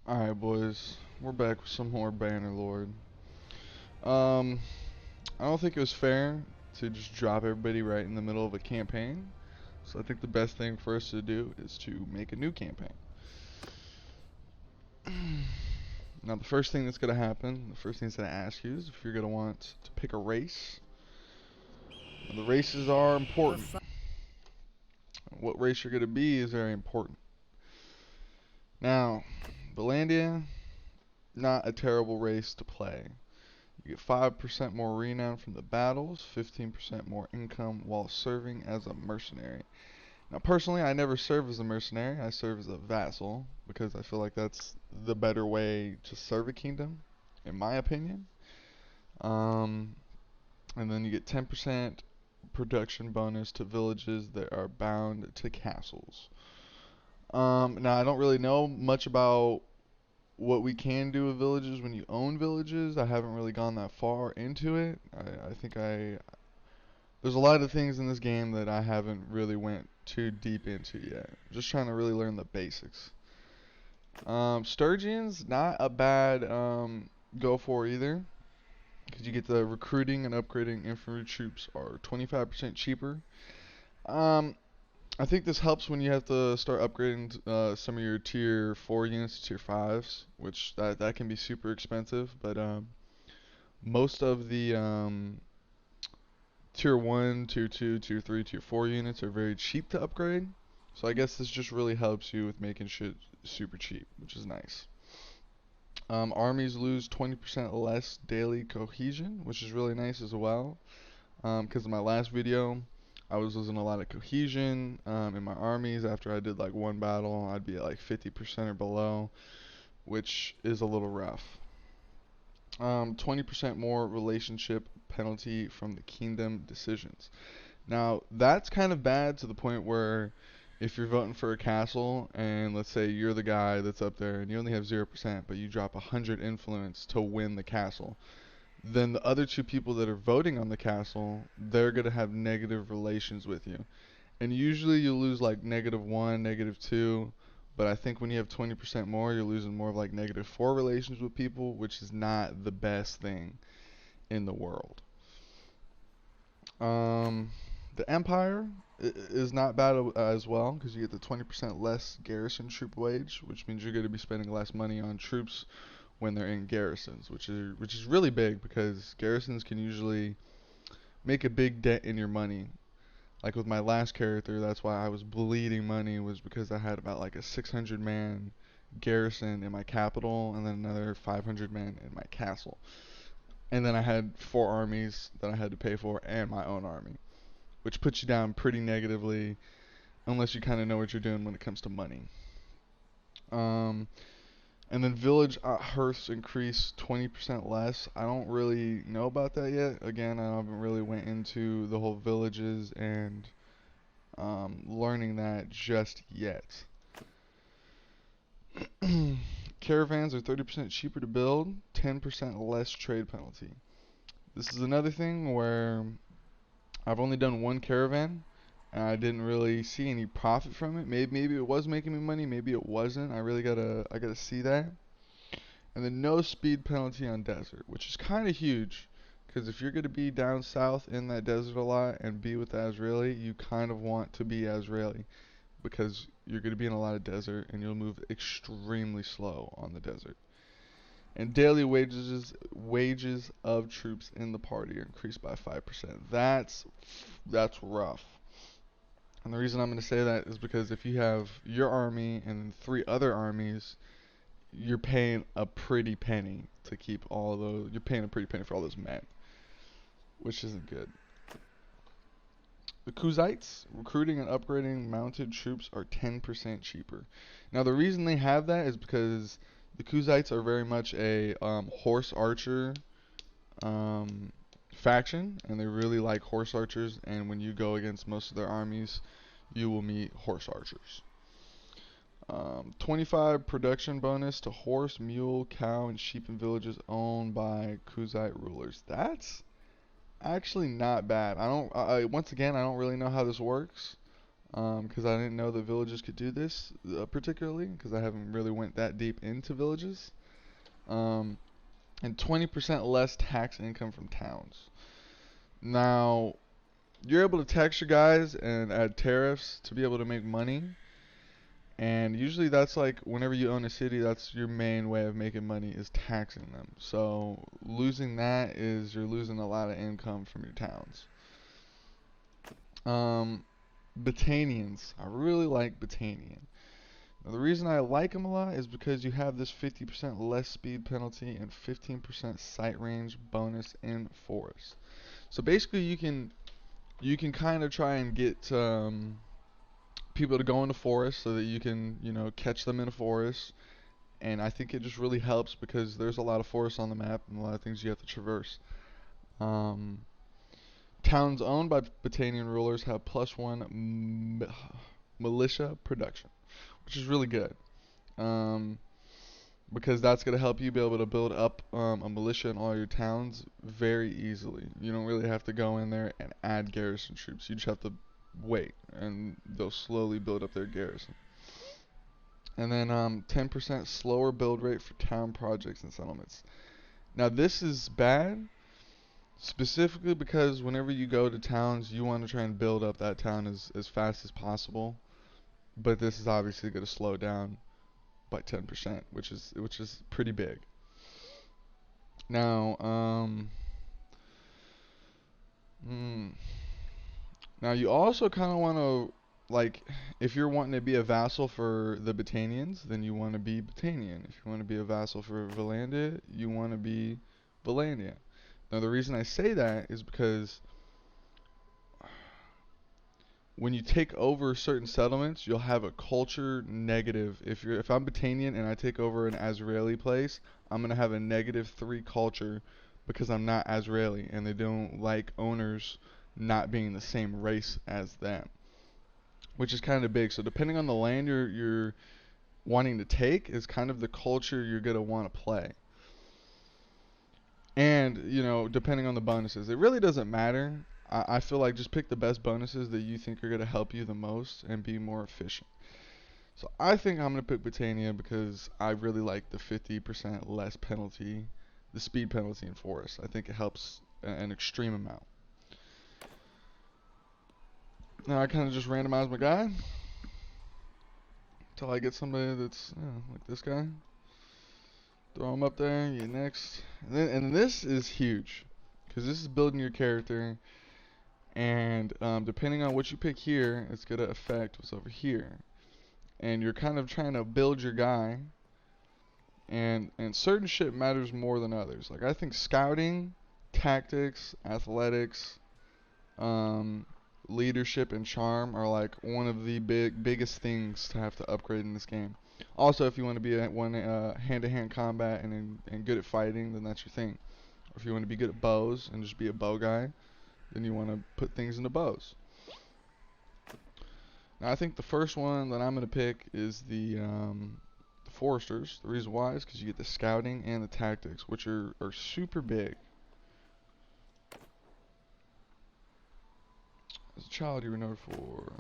Alright, boys. We're back with some more Bannerlord. Um, I don't think it was fair to just drop everybody right in the middle of a campaign. So I think the best thing for us to do is to make a new campaign. Now, the first thing that's going to happen, the first thing that's going to ask you is if you're going to want to pick a race. Now, the races are important. What race you're going to be is very important. Now, Valandia, not a terrible race to play. You get 5% more renown from the battles, 15% more income while serving as a mercenary. Now, personally, I never serve as a mercenary. I serve as a vassal because I feel like that's the better way to serve a kingdom, in my opinion. Um, and then you get 10% production bonus to villages that are bound to castles. Now, I don't really know much about what we can do with villages when you own villages. I haven't really gone that far into it. I think there's a lot of things in this game that I haven't really went too deep into yet. Just trying to really learn the basics. Sturgeon's not a bad go for either, because you get the recruiting and upgrading infantry troops are 25% cheaper. Um, I think this helps when you have to start upgrading some of your tier 4 units to tier 5s, which that can be super expensive, but most of the tier 1, tier 2, tier 3, tier 4 units are very cheap to upgrade. So I guess this just really helps you with making shit super cheap, which is nice. Armies lose 20% less daily cohesion, which is really nice as well. Because in my last video, I was losing a lot of cohesion in my armies. After I did like one battle, I'd be at like 50% or below, which is a little rough. 20% more relationship penalty from the kingdom decisions. Now, that's kind of bad to the point where if you're voting for a castle and let's say you're the guy that's up there and you only have 0%, but you drop 100 influence to win the castle, then the other two people that are voting on the castle, they're going to have negative relations with you. And usually you lose like -1, -2, but I think when you have 20% more, you're losing more of like -4 relations with people, which is not the best thing in the world. Um, the Empire is not bad as well because you get the 20% less garrison troop wage, which means you're going to be spending less money on troops when they're in garrisons, which is really big because garrisons can usually make a big dent in your money. Like with my last character, that's why I was bleeding money, was because I had about like a 600 man garrison in my capital and then another 500 man in my castle. And then I had 4 armies that I had to pay for and my own army, which puts you down pretty negatively unless you kind of know what you're doing when it comes to money. Um, and then village hearths increase 20% less. I don't really know about that yet. Again, I haven't really went into the whole villages and learning that just yet. Caravans are 30% cheaper to build, 10% less trade penalty. This is another thing where I've only done one caravan and I didn't really see any profit from it. Maybe it was making me money, maybe it wasn't. I gotta see that. And then no speed penalty on desert, which is kind of huge. Because if you're going to be down south in that desert a lot and be with the Azraeli, you kind of want to be Azraeli. Because you're going to be in a lot of desert and you'll move extremely slow on the desert. And daily wages of troops in the party are increased by 5%. That's rough. And the reason I'm going to say that is because if you have your army and 3 other armies, you're paying a pretty penny to keep all those. You're paying a pretty penny for all those men, which isn't good. The Kuzites, recruiting and upgrading mounted troops are 10% cheaper. Now, the reason they have that is because the Kuzites are very much a horse archer um, faction, and they really like horse archers. And when you go against most of their armies, you will meet horse archers. 25 production bonus to horse, mule, cow, and sheep in villages owned by Kuzite rulers. That's actually not bad. I don't. Once again, I don't really know how this works. because I didn't know that villages could do this particularly, because I haven't really went that deep into villages. Um, and 20% less tax income from towns. Now, you're able to tax your guys and add tariffs to be able to make money. And usually that's like whenever you own a city, that's your main way of making money is taxing them. So losing that is you're losing a lot of income from your towns. Botanians. I really like Botanian. Now, the reason I like them a lot is because you have this 50% less speed penalty and 15% sight range bonus in forest. So basically you can kind of try and get people to go into forest so that you can, catch them in a forest. And I think it just really helps because there's a lot of forest on the map and a lot of things you have to traverse. Um, Towns owned by Botanian rulers have +1 militia production, which is really good. Um, because that's going to help you be able to build up a militia in all your towns very easily. You don't really have to go in there and add garrison troops. You just have to wait, and they'll slowly build up their garrison. And then 10% slower build rate for town projects and settlements. Now this is bad, specifically because whenever you go to towns, you want to try and build up that town as fast as possible. But this is obviously going to slow down by 10%, which is pretty big. Now, mm, now you also kind of want to, like, if you're wanting to be a vassal for the Botanians, then you want to be Botanian. If you want to be a vassal for Valandia, you want to be Valandia. Now the reason I say that is because when you take over certain settlements, you'll have a culture negative. If I'm Botanian and I take over an Azraeli place, I'm gonna have a -3 culture because I'm not Azraeli and they don't like owners not being the same race as them, which is kind of big. So depending on the land you're wanting to take is kind of the culture you're gonna want to play. And, depending on the bonuses, it really doesn't matter. I feel like just pick the best bonuses that you think are going to help you the most and be more efficient. So I think I'm going to pick Botania because I really like the 50% less penalty, the speed penalty in Forest. I think it helps an extreme amount. Now I kind of just randomize my guy until I get somebody that's like this guy. Throw him up there, you next. And this is huge because this is building your character. And depending on what you pick here, it's going to affect what's over here. And you're kind of trying to build your guy. And certain shit matters more than others. Like I think scouting, tactics, athletics, leadership, and charm are like one of the biggest things to have to upgrade in this game. Also, if you want to be hand-to-hand combat and good at fighting, then that's your thing. Or if you want to be good at bows and just be a bow guy, then you want to put things into bows. Now I think the first one that I'm going to pick is the foresters. The reason why is because you get the scouting and the tactics, which are super big. As a child, you were noted for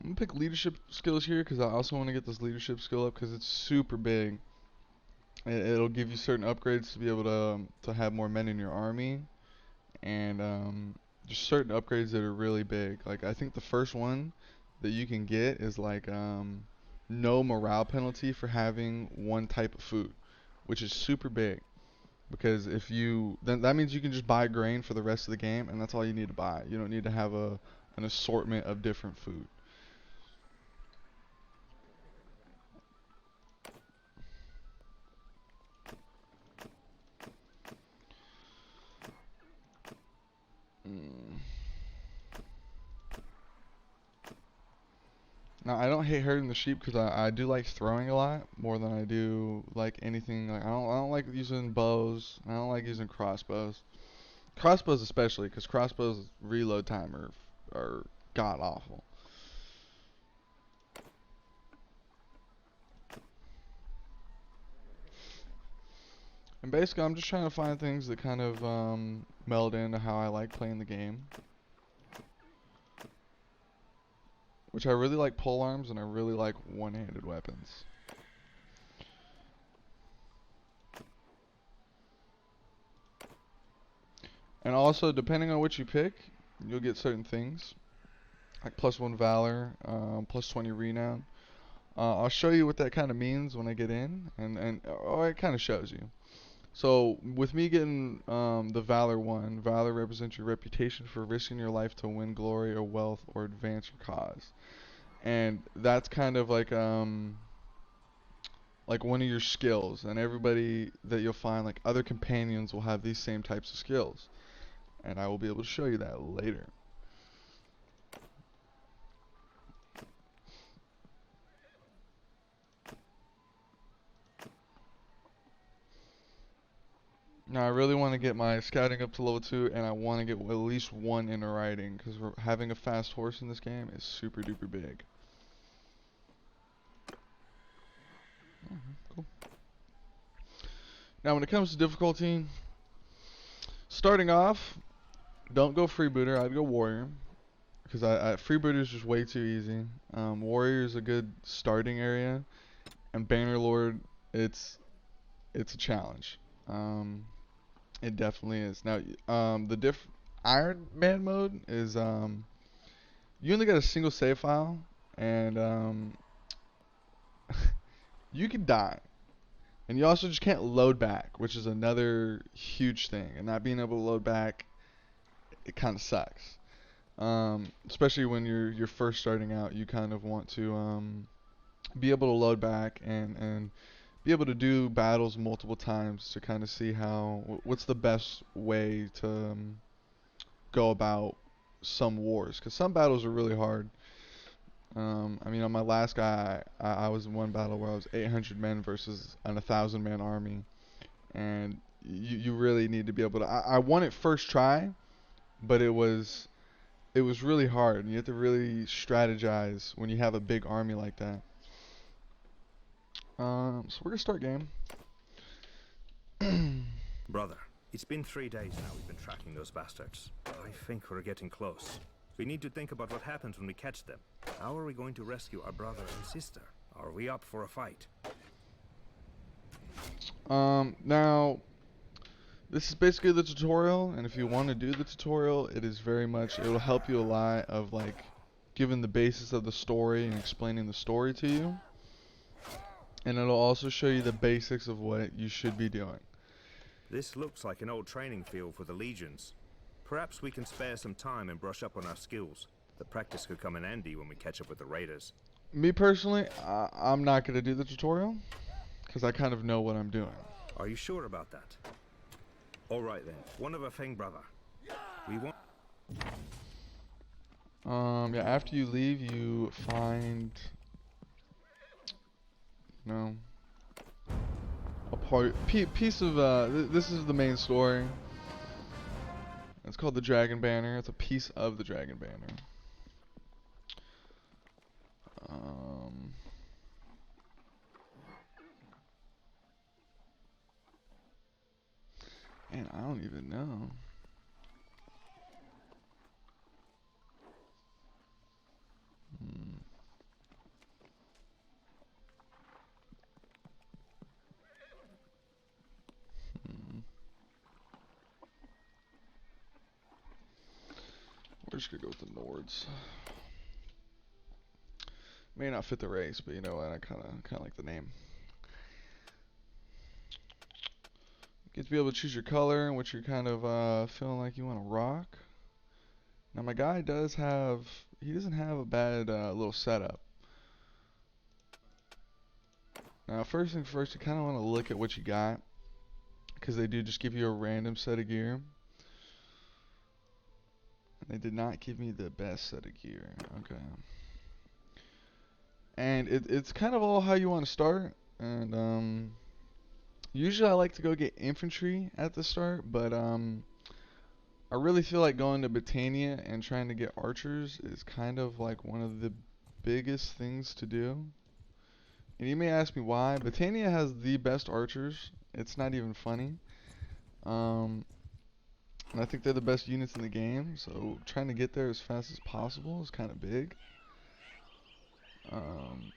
I'm gonna pick leadership skills here because I also want to get this leadership skill up because it's super big. It'll give you certain upgrades to be able to have more men in your army, and just certain upgrades that are really big. Like I think the first one that you can get is like no morale penalty for having one type of food, which is super big. Because if you then that means you can just buy grain for the rest of the game, and that's all you need to buy. You don't need to have an assortment of different food. Mm. Now I don't hate herding the sheep because I do like throwing a lot more than I do like anything. Like I don't like using bows. I don't like using crossbows. Crossbows especially because crossbows reload time are god awful. And basically, I'm just trying to find things that kind of meld into how I like playing the game. Which I really like pole arms, and I really like one-handed weapons. And also, depending on what you pick, you'll get certain things. Like +1 Valor, +20 Renown. I'll show you what that kind of means when I get in, and oh, it kind of shows you. So with me getting the Valor one, Valor represents your reputation for risking your life to win glory or wealth or advance your cause, and that's kind of like one of your skills. And everybody that you'll find, like other companions, will have these same types of skills, and I will be able to show you that later. Now I really want to get my scouting up to level 2, and I want to get at least 1 in a riding, because having a fast horse in this game is super duper big. Cool. Now when it comes to difficulty, starting off, don't go freebooter, I'd go warrior, because freebooter is just way too easy. Warrior is a good starting area, and Bannerlord, it's a challenge. It definitely is. Now, the Iron Man mode is you only got a single save file, and you can die, and you also just can't load back, which is another huge thing. And not being able to load back, it kind of sucks. Especially when you're first starting out, you kind of want to be able to load back and be able to do battles multiple times to kind of see what's the best way to go about some wars, because some battles are really hard. I mean, on my last guy, I was in one battle where I was 800 men versus an 1,000 man army, and you really need to be able to. I won it first try, but it was really hard, and you have to really strategize when you have a big army like that. So we're gonna start game. Brother, it's been 3 days now we've been tracking those bastards. I think we're getting close. We need to think about what happens when we catch them. How are we going to rescue our brother and sister? Are we up for a fight? Now, this is basically the tutorial, and if you want to do the tutorial, it will help you a lot of like giving the basis of the story and explaining the story to you. And it'll also show you the basics of what you should be doing. This looks like an old training field for the legions. Perhaps we can spare some time and brush up on our skills. The practice could come in handy when we catch up with the raiders. Me personally, I'm not going to do the tutorial, because I kind of know what I'm doing. Are you sure about that? Alright then, one of a thing, brother. We want... Yeah, after you leave, you find... No. A piece of, this is the main story. It's called the Dragon Banner. It's a piece of the Dragon Banner. And I don't even know. We're just gonna go with the Nords. May not fit the race, but you know what? I kind of like the name. You get to be able to choose your color and what you're kind of feeling like you want to rock. Now my guy doesn't have a bad little setup. Now first thing first, you kind of want to look at what you got, because they do just give you a random set of gear. They did not give me the best set of gear. Okay. And it's kind of all how you want to start. And usually I like to go get infantry at the start, but I really feel like going to Botania and trying to get archers is kind of like one of the biggest things to do. And you may ask me why. Botania has the best archers It's not even funny. Um, and I think they're the best units in the game, so trying to get there as fast as possible is kind of big. Um,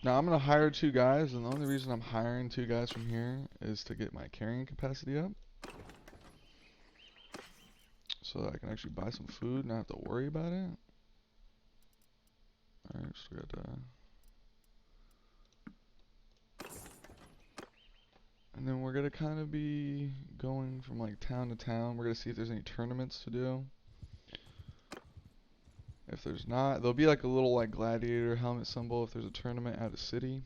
Now I'm gonna hire 2 guys, and the only reason I'm hiring 2 guys from here is to get my carrying capacity up, so that I can actually buy some food and not have to worry about it. Alright, still got and then we're gonna kind of be going from like town to town. We're gonna see if there's any tournaments to do. If there's not, there'll be like a little like gladiator helmet symbol if there's a tournament at a city.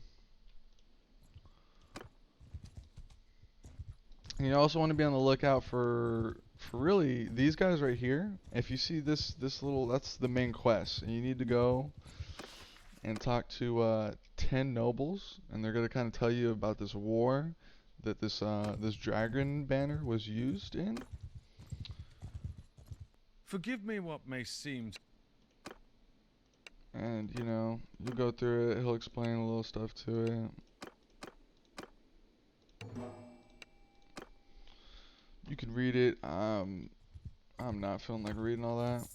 And you also want to be on the lookout for really these guys right here. If you see this little, that's the main quest, and you need to go and talk to 10 nobles, and they're gonna kind of tell you about this war that this dragon banner was used in. Forgive me what may seem. And you know, you go through it. He'll explain a little stuff to it. You can read it. I'm not feeling like reading all that.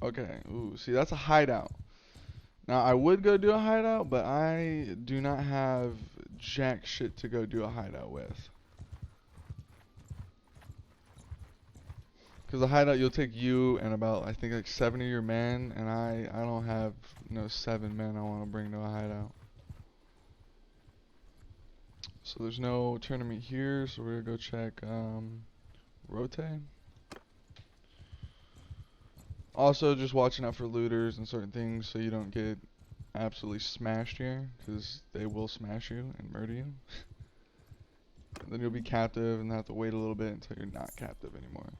Okay. Ooh, see, that's a hideout. Now, I would go do a hideout, but I do not have jack shit to go do a hideout with. Because the hideout, you'll take you and about, I think, like 7 of your men, and I don't have no 7 men I want to bring to a hideout. So there's no tournament here, so we're gonna go check Rote. Also, just watching out for looters and certain things so you don't get absolutely smashed here, because they will smash you and murder you. Then you'll be captive and have to wait a little bit until you're not captive anymore.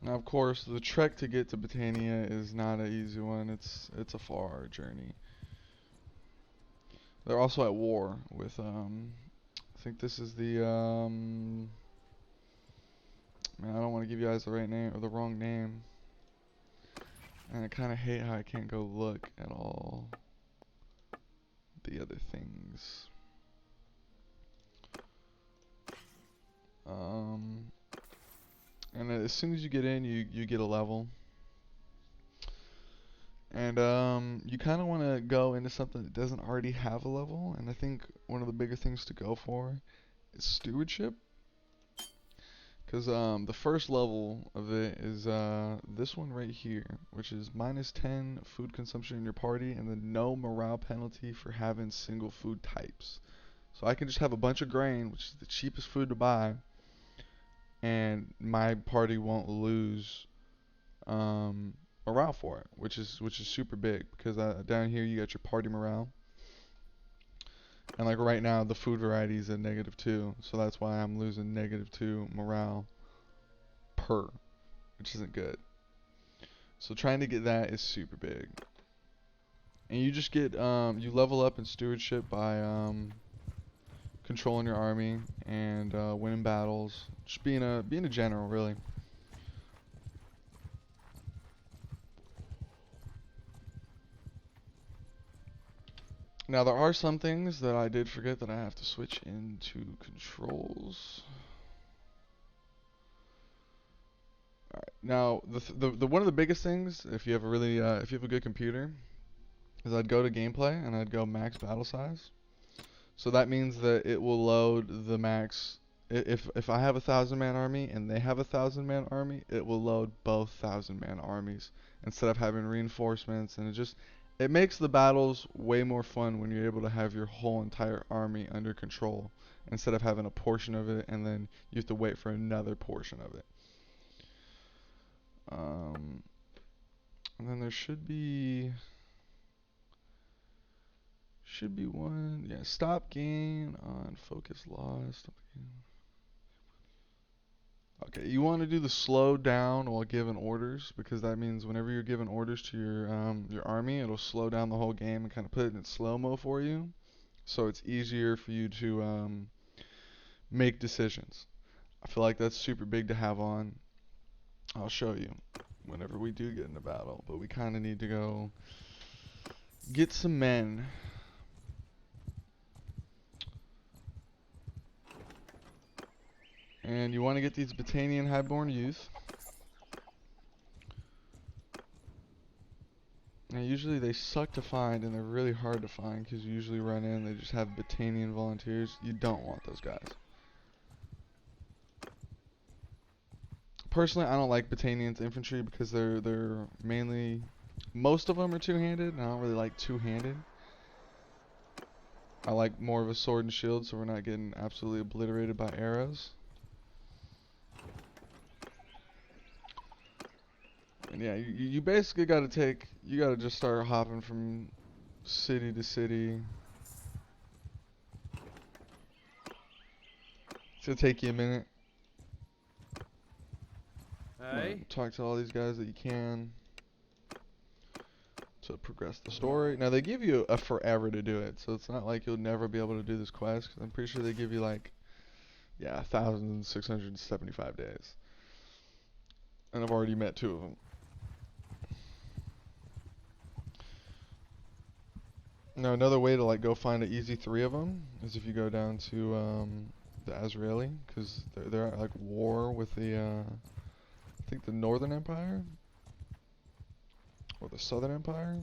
Now, of course, the trek to get to Britannia is not an easy one. It's a far journey. They're also at war with I think this is the man, I don't want to give you guys the right name or the wrong name. And I kind of hate how I can't go look at all the other things. And as soon as you get in, you get a level. And you kind of want to go into something that doesn't already have a level. And I think one of the bigger things to go for is stewardship. Because the first level of it is this one right here, which is -10 food consumption in your party, and then no morale penalty for having single food types. So I can just have a bunch of grain, which is the cheapest food to buy, and my party won't lose morale for it, which is super big, because down here you got your party morale, and like right now the food variety is at -2, so that's why I'm losing -2 morale per, which isn't good. So trying to get that is super big, and you just get you level up in stewardship by controlling your army and winning battles, just being a general, really. Now there are some things that I did forget that I have to switch into controls. Alright, now the one of the biggest things, if you have a really if you have a good computer, is I'd go to gameplay and I'd go max battle size. So that means that it will load the max. If I have a 1,000-man army and they have a 1,000-man army, it will load both 1,000-man armies instead of having reinforcements, and it makes the battles way more fun when you're able to have your whole entire army under control instead of having a portion of it and then you have to wait for another portion of it. And then there should be one, yeah, stop gain on focus loss. Okay, you want to do the slow down while giving orders, because that means whenever you're giving orders to your army, it'll slow down the whole game and kind of put it in slow-mo for you, so it's easier for you to make decisions. I feel like that's super big to have on. I'll show you whenever we do get into battle, but we kind of need to go get some men. And you want to get these Battanian Highborn youth. Now usually they suck to find and they're really hard to find because you usually run in, they just have Battanian volunteers. You don't want those guys. Personally, I don't like Battanians infantry because they're mainly, most of them are two-handed, and I don't really like two-handed. I like more of a sword and shield so we're not getting absolutely obliterated by arrows. And yeah, you basically got to just start hopping from city to city. It's gonna take you a minute. Hey? Talk to all these guys that you can to progress the story. Now they give you a forever to do it, so it's not like you'll never be able to do this quest. 'Cause I'm pretty sure they give you like, yeah, 1,675 days. And I've already met 2 of them. Now another way to like go find an easy 3 of them is if you go down to the Azraeli, because they're at like war with the I think the Northern Empire or the Southern Empire,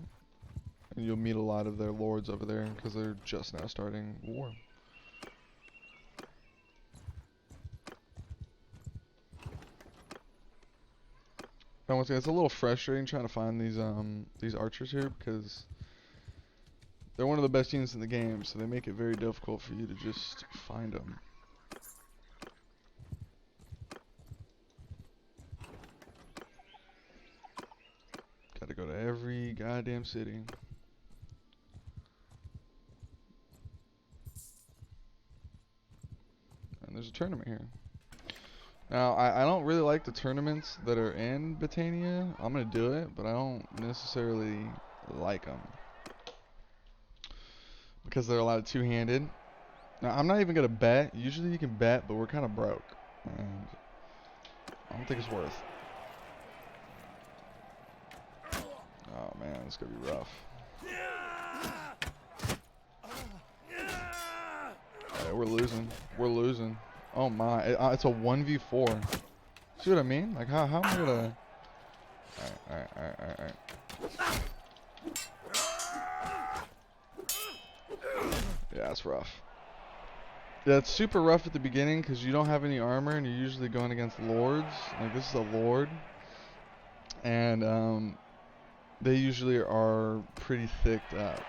and you'll meet a lot of their lords over there because they're just now starting war. Now once again, it's a little frustrating trying to find these archers here because they're one of the best units in the game, so they make it very difficult for you to just find them. Gotta go to every goddamn city. And there's a tournament here. Now, I don't really like the tournaments that are in Battania. I'm gonna do it, but I don't necessarily like them. Because they're a lot of two-handed. Now, I'm not even gonna bet. Usually you can bet, but we're kind of broke. And I don't think it's worth. Oh man, it's gonna be rough. Alright, we're losing. We're losing. Oh my, it's a 1v4. See what I mean? Like how am I gonna... Alright. Yeah, it's rough. Yeah, it's super rough at the beginning because you don't have any armor and you're usually going against lords. Like this is a lord. And they usually are pretty thicked up.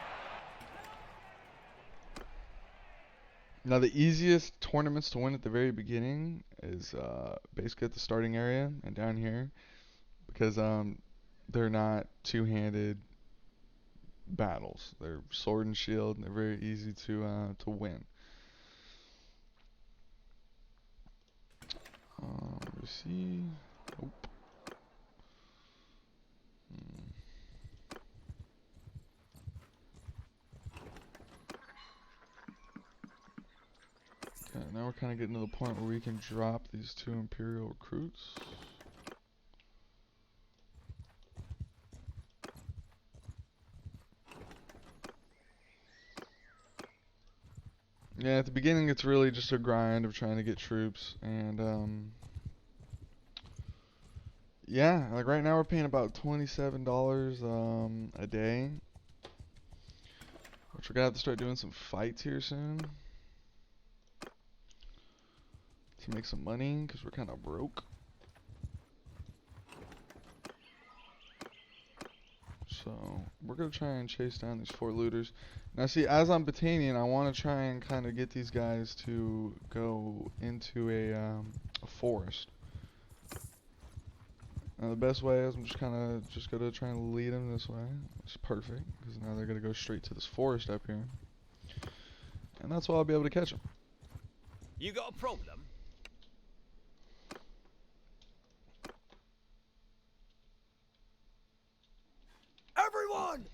Now the easiest tournaments to win at the very beginning is basically at the starting area and down here, because they're not two-handed battles. They're sword and shield, and they're very easy to win. Let me see. Nope. Okay, now we're kind of getting to the point where we can drop these 2 Imperial recruits. Yeah, at the beginning it's really just a grind of trying to get troops, and yeah, like right now we're paying about $27 a day, which we're gonna have to start doing some fights here soon to make some money because we're kind of broke. So we're gonna try and chase down these 4 looters. Now see, as I'm Battanian, I want to try and kind of get these guys to go into a forest. Now the best way is I'm just gonna try and lead them this way. It's perfect because now they're gonna go straight to this forest up here, and that's why I'll be able to catch them. You got a problem? Everyone!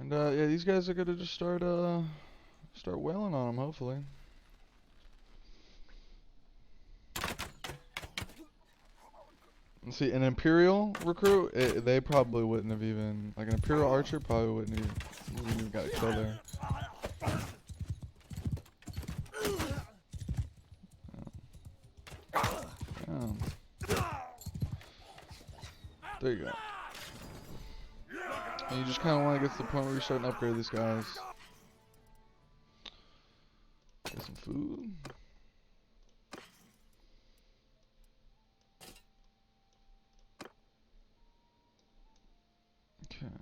And yeah, these guys are gonna just start wailing on them, hopefully. See, an Imperial recruit, they probably wouldn't have even, like an Imperial archer probably wouldn't even got a kill there. There you go. And you just kind of want to get to the point where you're starting to upgrade these guys. Get some food. Okay.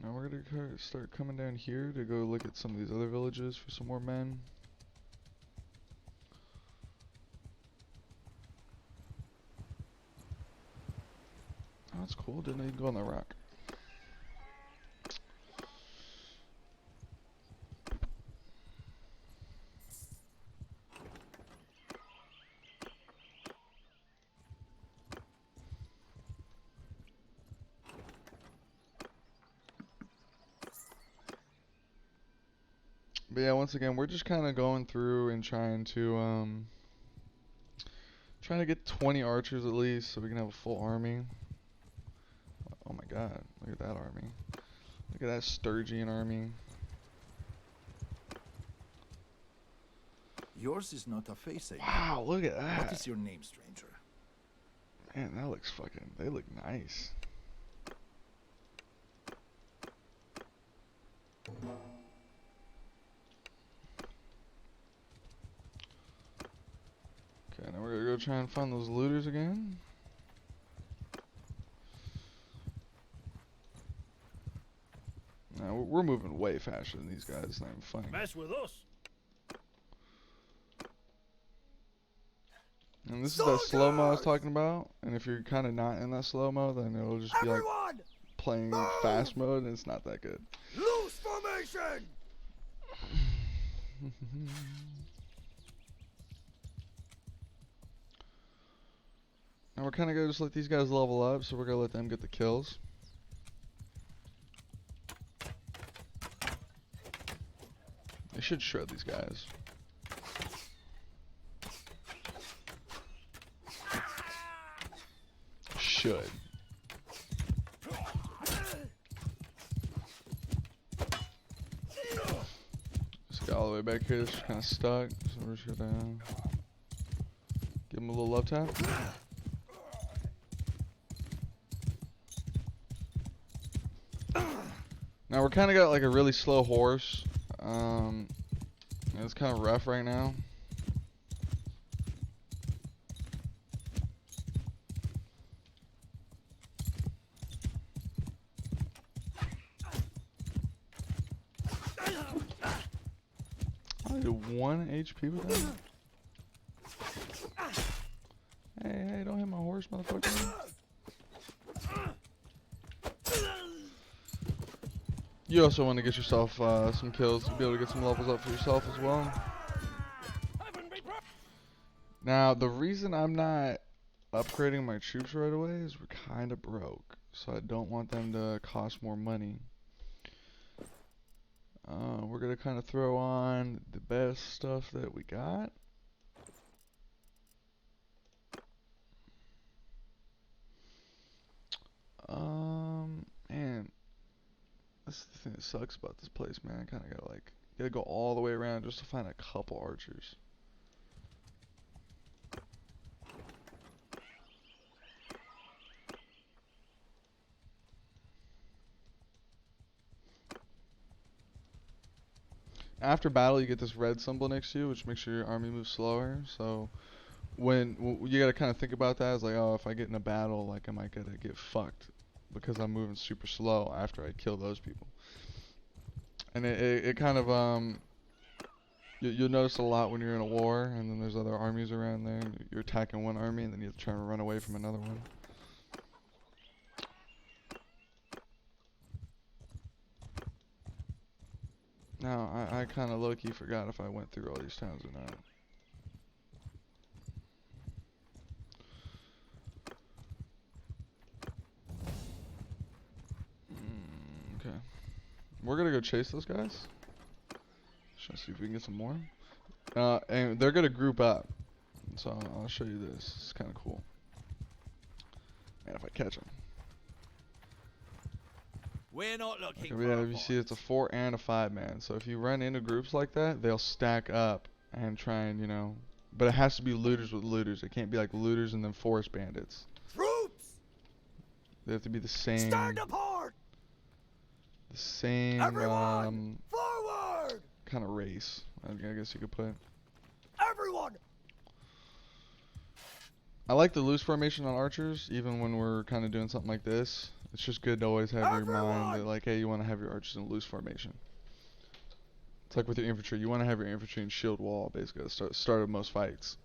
Now we're gonna start coming down here to go look at some of these other villages for some more men. Oh, that's cool. Didn't even go on the rock. But yeah, once again, we're just kind of going through and trying to get 20 archers at least, so we can have a full army. Oh my God! Look at that army. Look at that Sturgian army. Yours is not a face. Wow! Look at that. What is your name, stranger? Man, that looks fucking. They look nice. Okay, now we're gonna go try and find those looters again. Now we're moving way faster than these guys. It's not even funny. Mess with us. And this is that slow-mo I was talking about. And if you're kind of not in that slow-mo, then it'll just be like Everyone, playing fast mode, and it's not that good. loose formation. Now we're kind of gonna just let these guys level up, so we're gonna let them get the kills. They should shred these guys. Should. This guy all the way back here is just kind of stuck, so we're just gonna give him a little love tap. Now we're kind of got like a really slow horse. It's kind of rough right now. I did 1 HP with that. Hey, don't hit my horse, motherfucker. You also want to get yourself some kills to be able to get some levels up for yourself as well. Now, the reason I'm not upgrading my troops right away is we're kind of broke. So I don't want them to cost more money. We're going to kind of throw on the best stuff that we got. Man. That's the thing that sucks about this place, man. I kind of gotta go all the way around just to find a couple archers. After battle, you get this red symbol next to you, which makes sure your army moves slower. So when you gotta kind of think about that as like, oh, if I get in a battle, like I might gonna get fucked because I'm moving super slow after I kill those people. And it kind of you'll notice a lot when you're in a war, and then there's other armies around there. And you're attacking one army, and then you have to try to run away from another one. Now I kind of low-key forgot if I went through all these towns or not. Okay. We're gonna go chase those guys. Let's see if we can get some more. And they're gonna group up. So I'll show you this. It's kind of cool. And if I catch them. We're not looking Yeah, if you see, it's a 4 and a 5 man. So if you run into groups like that, they'll stack up and try and, you know, but it has to be looters with looters. It can't be like looters and then forest bandits. troops. They have to be the same. Stand apart. The same Everyone, forward. kind of race. I guess you could put. Everyone. I like the loose formation on archers, even when we're kind of doing something like this. It's just good to always have your mind that, like, hey, you want to have your archers in loose formation. It's like with your infantry. You want to have your infantry in shield wall, basically, at the start of most fights.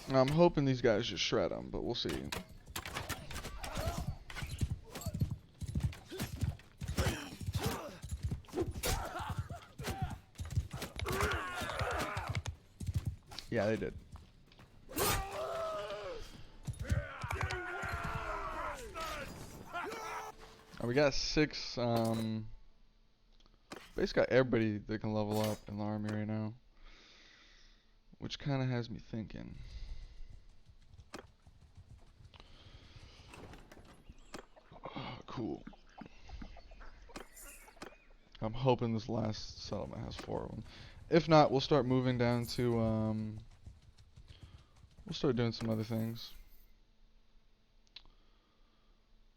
And I'm hoping these guys just shred them, but we'll see. Yeah, they did. We got 6, basically got everybody that can level up in the army right now. Which kind of has me thinking. Cool. I'm hoping this last settlement has 4 of them. If not, we'll start moving down to, we'll start doing some other things.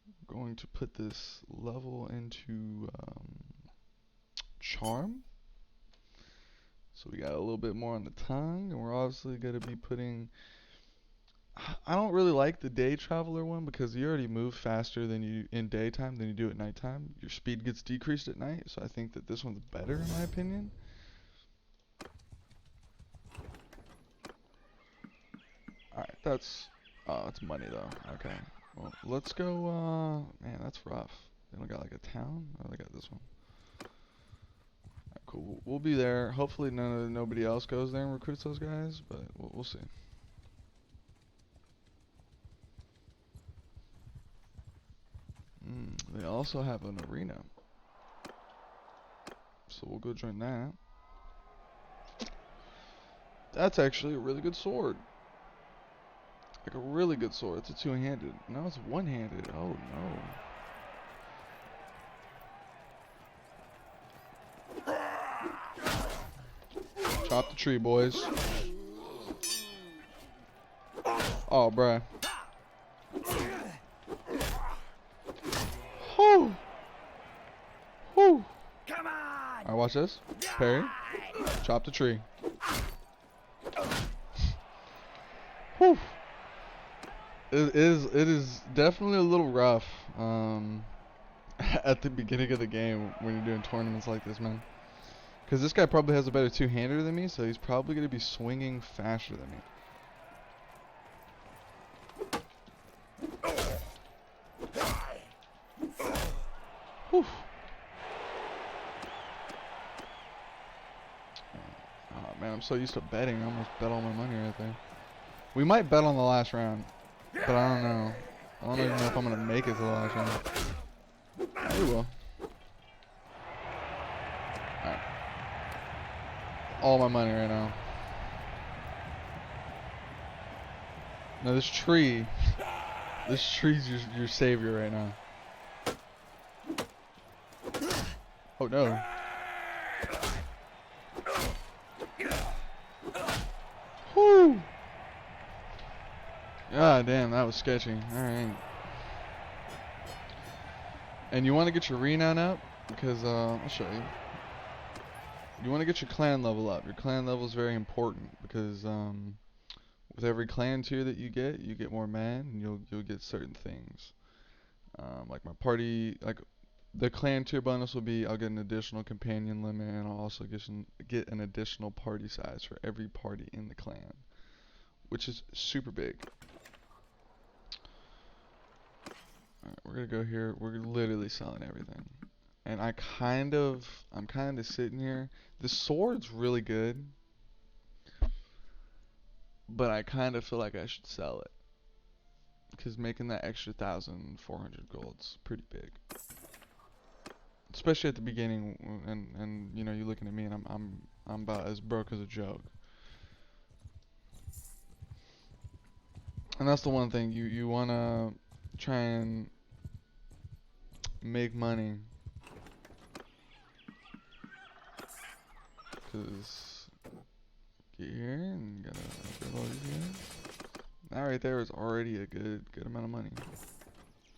I'm going to put this level into, charm. So we got a little bit more on the tongue, and we're obviously going to be putting, I don't really like the day traveler one because you already move faster than you in daytime than you do at nighttime. Your speed gets decreased at night, so I think that this one's better in my opinion. Alright, that's, oh, it's money though. Okay, well, let's go, man, that's rough. They don't got like a town? Oh, they got this one. Alright, cool, we'll be there. Hopefully nobody else goes there and recruits those guys, but we'll see. They also have an arena. So we'll go join that. That's actually a really good sword. Like a really good sword. It's a 2-handed. No, it's 1-handed. Oh no. Chop the tree, boys. Oh, bruh. Whew. Whew. Come on. Alright, watch this. Parry. Chop the tree. Whew. It is definitely a little rough at the beginning of the game when you're doing tournaments like this, man. Because this guy probably has a better 2-hander than me, so he's probably going to be swinging faster than me. Whew. Oh man, I'm so used to betting. I almost bet all my money right there. We might bet on the last round, but I don't know. I don't even know if I'm gonna make it to the last round. We will. Alright. All my money right now. Now this tree's your savior right now. Oh no. Whoo! God damn, that was sketchy. Alright. And you want to get your renown up because I'll show you. You want to get your clan level up. Your clan level is very important because with every clan tier that you get more men and you'll get certain things. Like my party, like the clan tier bonus will be I'll get an additional companion limit and I'll also get an additional party size for every party in the clan, which is super big. Alright, we're gonna go here. We're literally selling everything. And I'm kind of sitting here. The sword's really good, but I kind of feel like I should sell it. because making that extra 1,400 gold's pretty big. Especially at the beginning, and you know, you're looking at me, and I'm about as broke as a joke. And that's the one thing you wanna try and make money, cause get here and gotta build all these guys. That right there is already a good amount of money.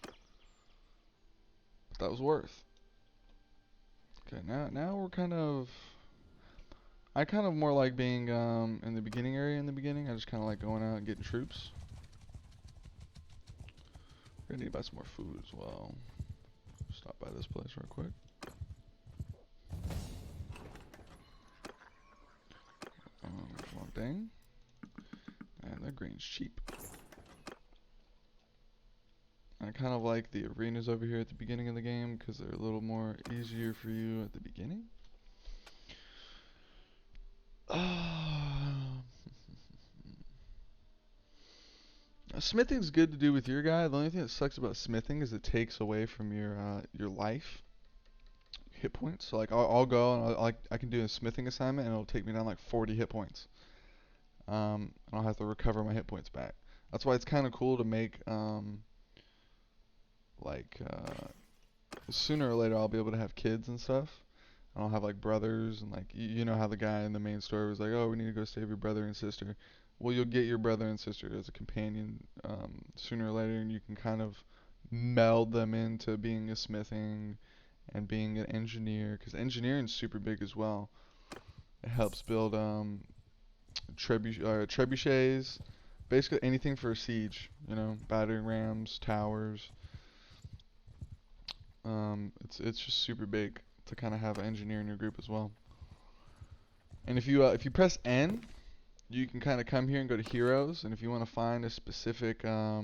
But that was worth. Okay, now we're kind of. I kind of more like being in the beginning area in the beginning. I just kind of like going out and getting troops. We're gonna need to buy some more food as well. Stop by this place real quick. One thing. And the grain's cheap. I kind of like the arenas over here at the beginning of the game because they're a little more easier for you at the beginning. Smithing's good to do with your guy. The only thing that sucks about smithing is it takes away from your life, hit points. So like I'll go and I can do a smithing assignment and it'll take me down like 40 hit points. And I'll have to recover my hit points back. That's why it's kind of cool to make sooner or later I'll be able to have kids and stuff. And I'll have like brothers and like you know how the guy in the main story was like, oh, we need to go save your brother and sister. Well, you'll get your brother and sister as a companion sooner or later, and you can kind of meld them into being a smithing and being an engineer, because engineering's super big as well. It helps build trebuchets, basically anything for a siege, you know, battering rams, towers. It's just super big to kind of have an engineer in your group as well. And if you press N, you can kind of come here and go to heroes, and if you want to find a specific a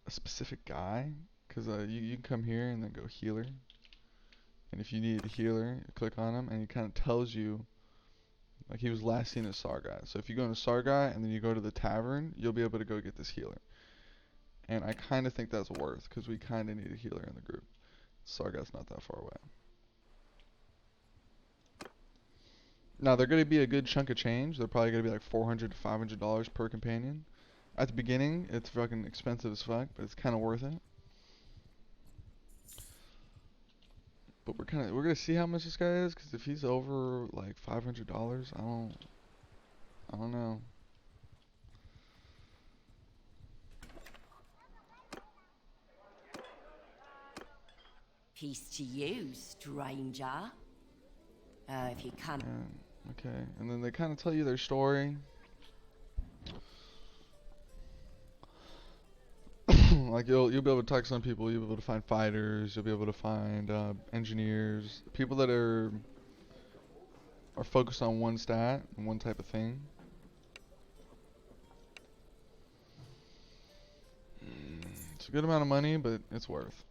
specific guy, because you can come here and then go healer, and if you need a healer, you click on him and he kind of tells you, like he was last seen at Sargai. So if you go into Sargai and then you go to the tavern, you'll be able to go get this healer. And I kind of think that's worth, because we kind of need a healer in the group. Sargai's not that far away. Now they're going to be a good chunk of change. They're probably going to be like $400 to $500 per companion. At the beginning, it's fucking expensive as fuck, but it's kind of worth it. But we're going to see how much this guy is, because if he's over like $500, I don't know. Peace to you, stranger. If you come. Okay, and then they kind of tell you their story. Like you'll be able to talk to some people. You'll be able to find fighters. You'll be able to find engineers, people that are focused on one stat and one type of thing. It's a good amount of money, but it's worth.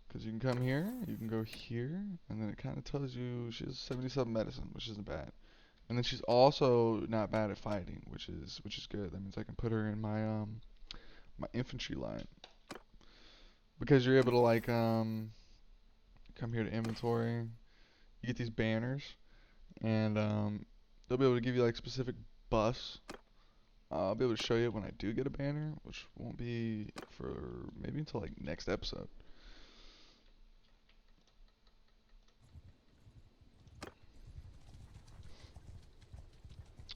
Because you can come here, you can go here, and then it kind of tells you she has 77 medicine, which isn't bad. And then she's also not bad at fighting, which is good. That means I can put her in my my infantry line. Because you're able to like come here to inventory, you get these banners, and they'll be able to give you like specific buffs. I'll be able to show you when I do get a banner, which won't be for maybe until like next episode.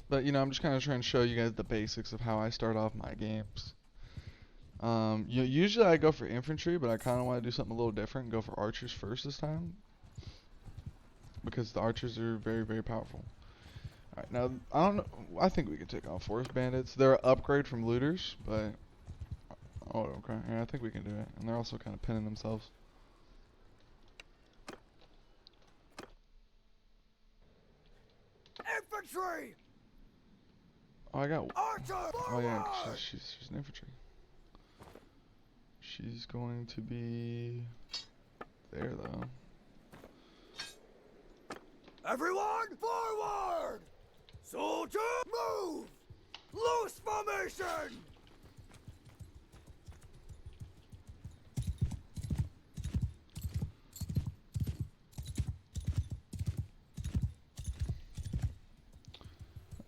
But, you know, I'm just kind of trying to show you guys the basics of how I start off my games. Usually I go for infantry, but I kind of want to do something a little different and go for archers first this time. Because the archers are very, very powerful. Alright, now, I don't know. I think we can take on forest bandits. They're an upgrade from looters, but... Oh, okay. Yeah, I think we can do it. And they're also kind of pinning themselves. Infantry! Oh, I got... Archer! Oh, yeah, Forward! she's an infantry. She's going to be... there, though. Everyone, forward! Soldier, move! Loose formation!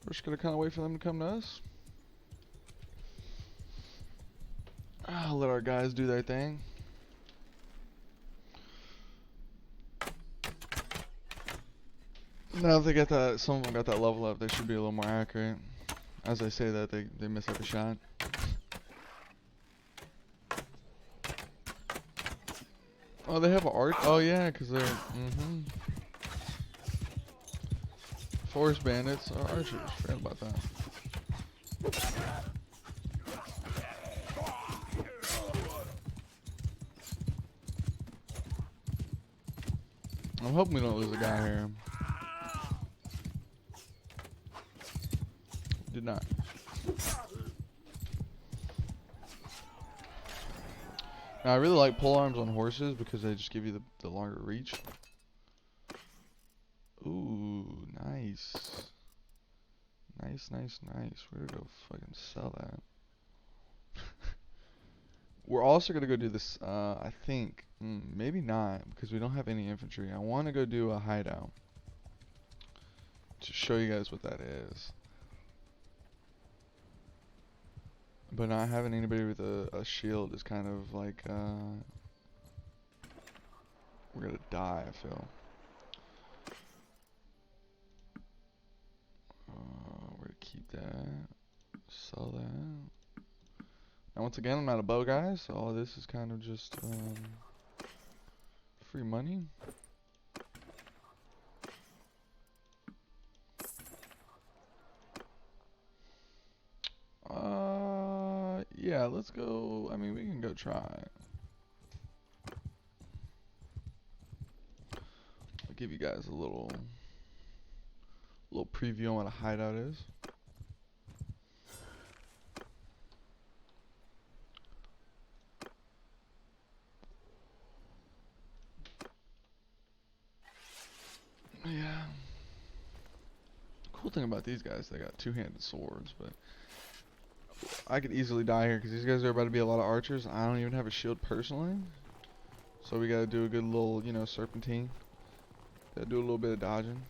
We're just gonna kind of wait for them to come to us. I'll let our guys do their thing. Now if they get that, some of them got that level up, they should be a little more accurate. As I say that, they miss every shot. Oh, they have an arch? Oh yeah, because they're, Forest bandits are archers. Forgot about that. I'm hoping we don't lose a guy here. Did not. Now I really like pole arms on horses because they just give you the longer reach. Ooh, nice. Nice. We're gonna go fucking sell that. We're also gonna go do this, I think, maybe not, because we don't have any infantry. I want to go do a hideout to show you guys what that is. But not having anybody with a shield is kind of like, we're gonna die, I feel. We're gonna keep that, sell that. Now once again, I'm not a bow guy, so all this is kind of just, free money. Yeah, let's go. I mean, we can go try it. I'll give you guys a little preview on what a hideout is. Yeah. Cool thing about these guys, they got two-handed swords, but I could easily die here because these guys are about to be a lot of archers. I don't even have a shield personally, so we gotta do a good little, you know, serpentine. Gotta do a little bit of dodging.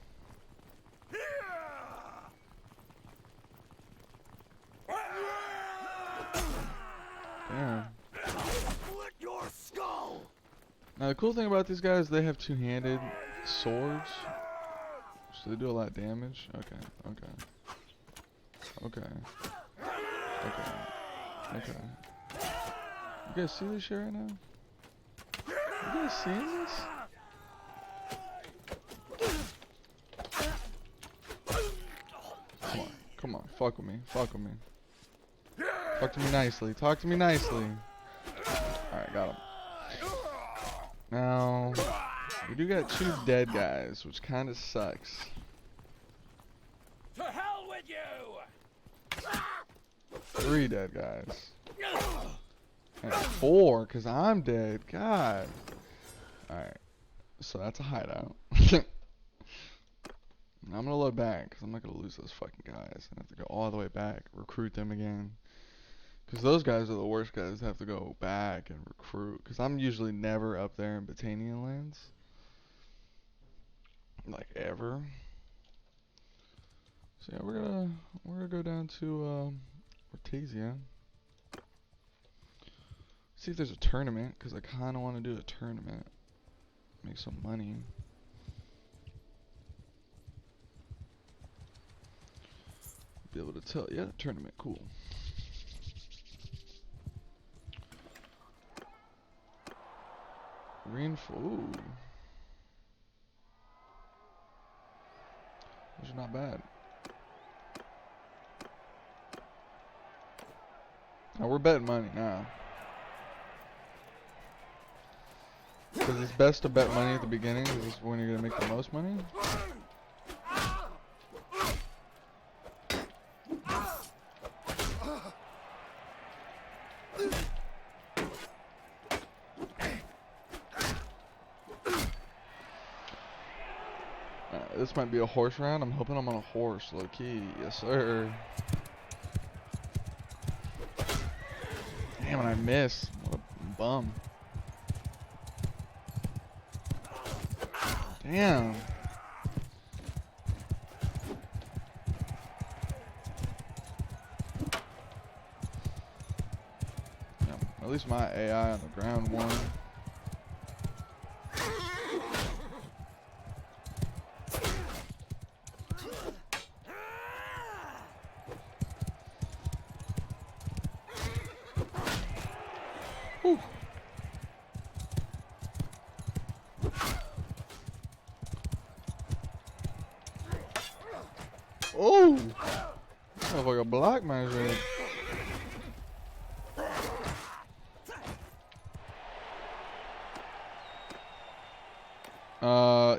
Damn. Split your skull! Now the cool thing about these guys, they have two-handed swords, so they do a lot of damage. Okay. You guys see this shit right now? You guys seeing this? Come on, fuck with me. Talk to me nicely. Alright, got him. Now, we do got 2 dead guys, which kind of sucks. To hell with you! 3 dead guys. And 4, because I'm dead. God. Alright. So that's a hideout. I'm going to load back, because I'm not going to lose those fucking guys. I have to go all the way back, recruit them again. Because those guys are the worst guys that have to go back and recruit. Because I'm usually never up there in Botanian lands. Like, ever. So yeah, we're gonna go down to Ortesia. See if there's a tournament, because I kind of want to do a tournament. Make some money. Be able to tell, yeah, tournament, cool. Ooh. Those are not bad. Now we're betting money now. Because it's best to bet money at the beginning, because this is when you're going to make the most money. this might be a horse round. I'm hoping I'm on a horse, low key. Yes, sir. Damn, and I missed. What a bum. Damn. Yeah, at least my AI on the ground won. Whew. Oh! That looks like a black magic.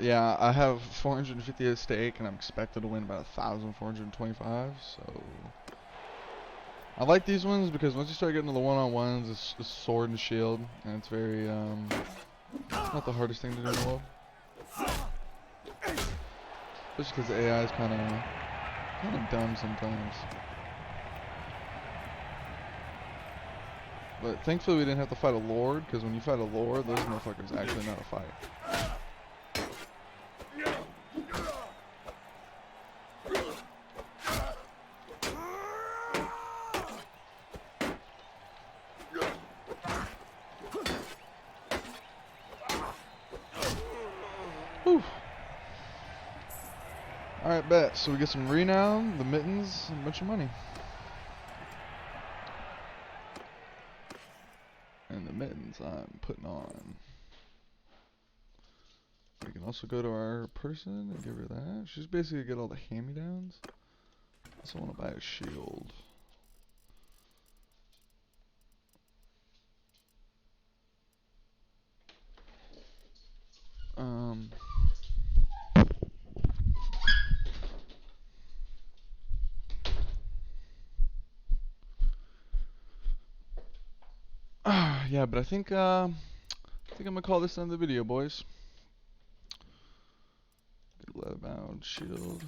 Yeah, I have 450 at stake, and I'm expected to win about 1,425. So I like these ones because once you start getting to the one-on-ones, it's sword and shield, and it's very not the hardest thing to do in the world. Especially because the AI is kind of dumb sometimes. But thankfully we didn't have to fight a lord, because when you fight a lord, those motherfuckers actually know how to fight. Whew. Alright, bet. So we get some renown, the mittens, and a bunch of money. And the mittens I'm putting on. We can also go to our person and give her that. She's basically get all the hand-me-downs. Also want to buy a shield. Yeah, but I think I'm gonna call this end of the video, boys. Leatherbound shield.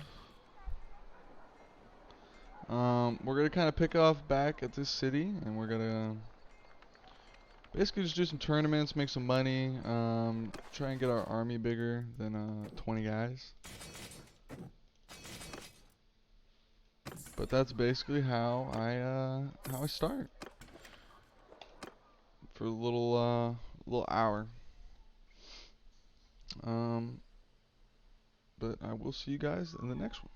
We're gonna kind of pick off back at this city, and we're gonna basically just do some tournaments, make some money, try and get our army bigger than 20 guys. But that's basically how I start for a little hour. But I will see you guys in the next one.